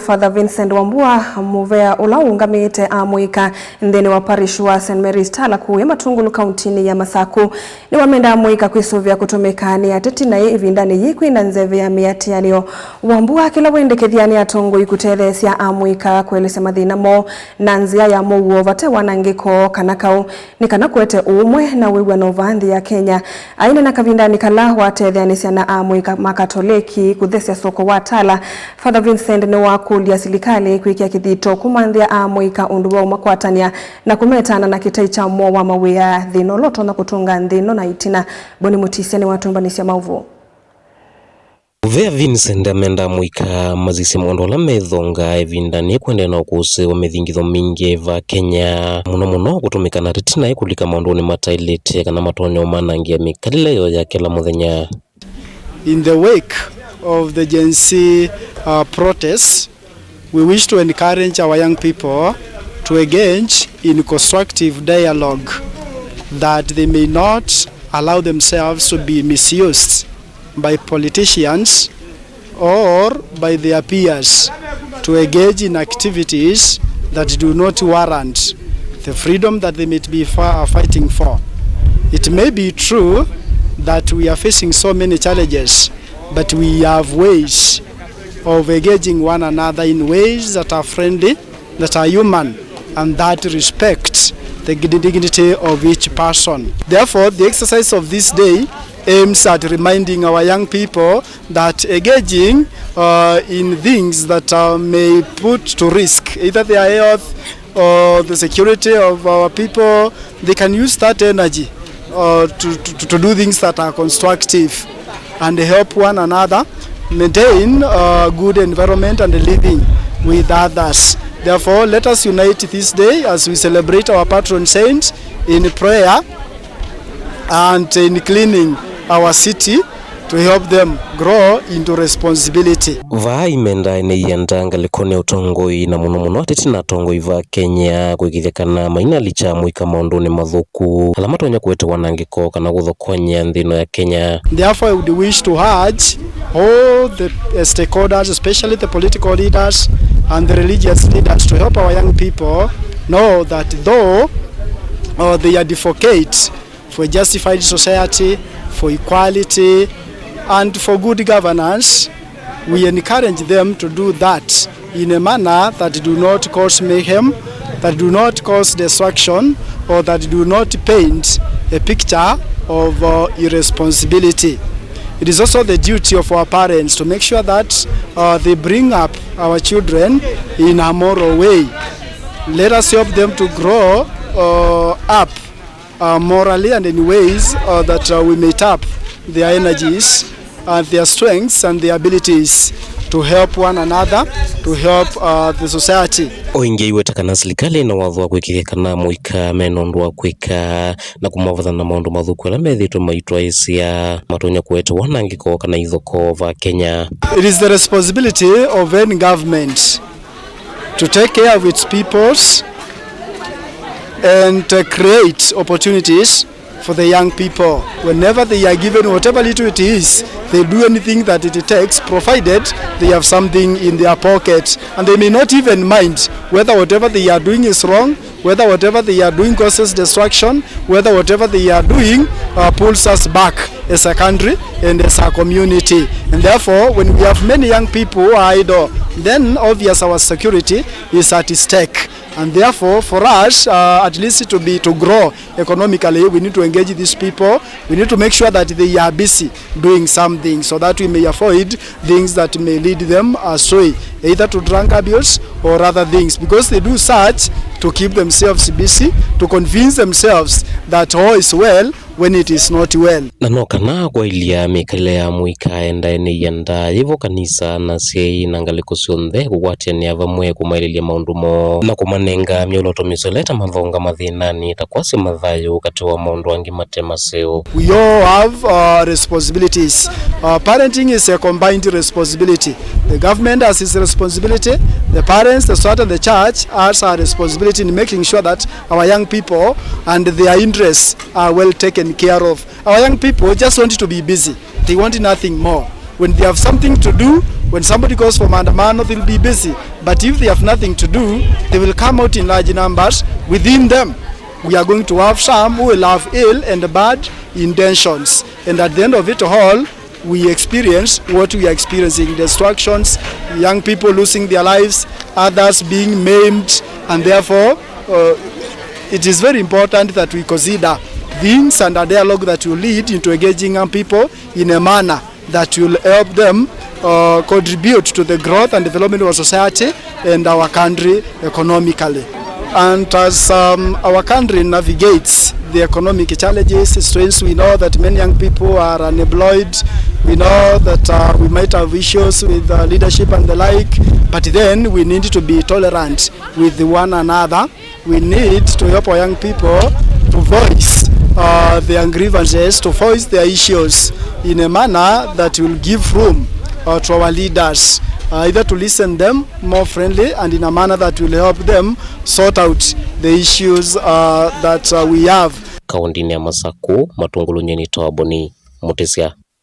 Father Vincent Wambua muvea ula ungamiite amuika nthini wa parish wa St Mary's Tala kuya Matungulu kauntini ya Masaku niwamenda amuika kwisuvia kutumika ni Ateti na ivindani kwina nzeve ya miatianio. Wambua kila wendekethiani atongo ikutethesia amuika kwelese mathina mo na nzia ya muo vate wanangiko kanakau ni kanakwete umwe na wiwa novanthi ya Kenya aina na kavindani kala watethianisia na amuika makatoliki kuthesia soko wa Tala. Father Vincent ni wakulia silikali kwikia kithito kumanthia amuika undu wa umakwatania na kumetana na kitai cha mo wa muvea thino loto na kutunga nthino na itina boni mutisia ni watumbanisia mauvu. Muvea Vincent amenda Muika mazisi mondola methonga ivindani kwende na ukuse wa methingitho mingi va Kenya muno kutumika na retina ikulika maundoni matailete kana matonyo manangia mikalile yo ya kila muthenya. In the wake of the Gen Z protests, we wish to encourage our young people to engage in constructive dialogue that they may not allow themselves to be misused by politicians or by their peers to engage in activities that do not warrant the freedom that they may be fighting for. It may be true that we are facing so many challenges, but we have ways of engaging one another in ways that are friendly, that are human, and that respect the dignity of each person. Therefore, the exercise of this day aims at reminding our young people that engaging in things that may put to risk either their health or the security of our people, they can use that energy to do things that are constructive and help one another maintain a good environment and living with others. Therefore, let us unite this day as we celebrate our patron saint in prayer and in cleaning our city to help them grow into responsibility. Vai menda ine yandanga likone utongoi na muno Ateti na tongoi va Kenya kuigithekana maina licha muika maundoni mathuku alamatonya kwete wanangiko kana guthokonya nthino ya Kenya. Therefore, I would wish to urge all the stakeholders, especially the political leaders and the religious leaders, to help our young people know that though they advocate for a justified society, for equality, and for good governance, we encourage them to do that in a manner that do not cause mayhem, that do not cause destruction, or that do not paint a picture of irresponsibility. It is also the duty of our parents to make sure that they bring up our children in a moral way. Let us help them to grow up morally and in ways that we may tap their energies and their strengths and their abilities to help one another, to help the society. Oinge iweta kana silikali na wathwa kwikithekana muika menondwa kwika na kumavatha na maundu mathuku ala methitwe maitwa isia matonya kwete wanangiko kana ithoko va Kenya. It is the responsibility of any government to take care of its peoples and create opportunities for the young people. Whenever they are given whatever little it is, they do anything that it takes, provided they have something in their pocket. And they may not even mind whether whatever they are doing is wrong, whether whatever they are doing causes destruction, whether whatever they are doing pulls us back as a country and as a community. And therefore, when we have many young people who are idle, then obvious our security is at stake. And therefore, for us, at least to grow economically, we need to engage these people. We need to make sure that they are busy doing something so that we may avoid things that may lead them astray, either to drug abuse or other things, because they do such to keep themselves busy, to convince themselves that all is well when it is not well. Na no kana kwa ilia mikale ya muika enda ene yanda yivo kanisa na sei nangaliko sionthe kugwatia ni avamwe kumaililia maundumo na kumanenga mioloto misoleta mavonga mathinani takwasi mathayo katiwa maundu wangi matema seo. We all have responsibilities. Parenting is a combined responsibility. The government has its responsibility, the parents, the society, and the church has a responsibility in making sure that our young people and their interests are well taken care of. Our young people just want to be busy. They want nothing more. When they have something to do, When somebody goes for maandamano, they'll be busy. But if they have nothing to do, they will come out in large numbers. Within them, we are going to have some who will have ill and bad intentions. And at the end of it all, we experience what we are experiencing: destructions, young people losing their lives, others being maimed, and therefore it is very important that we consider things and a dialogue that will lead into engaging young people in a manner that will help them contribute to the growth and development of our society and our country economically. And as our country navigates the economic challenges, strains, we know that many young people are unemployed. We know that we might have issues with leadership and the like, but then we need to be tolerant with one another. We need to help our young people to voice their grievances, to voice their issues in a manner that will give room to our leaders, either to listen them more friendly and in a manner that will help them sort out the issues that we have. Kauntini ya Masaku, Matungulu nyeni toaboni, Mutesia.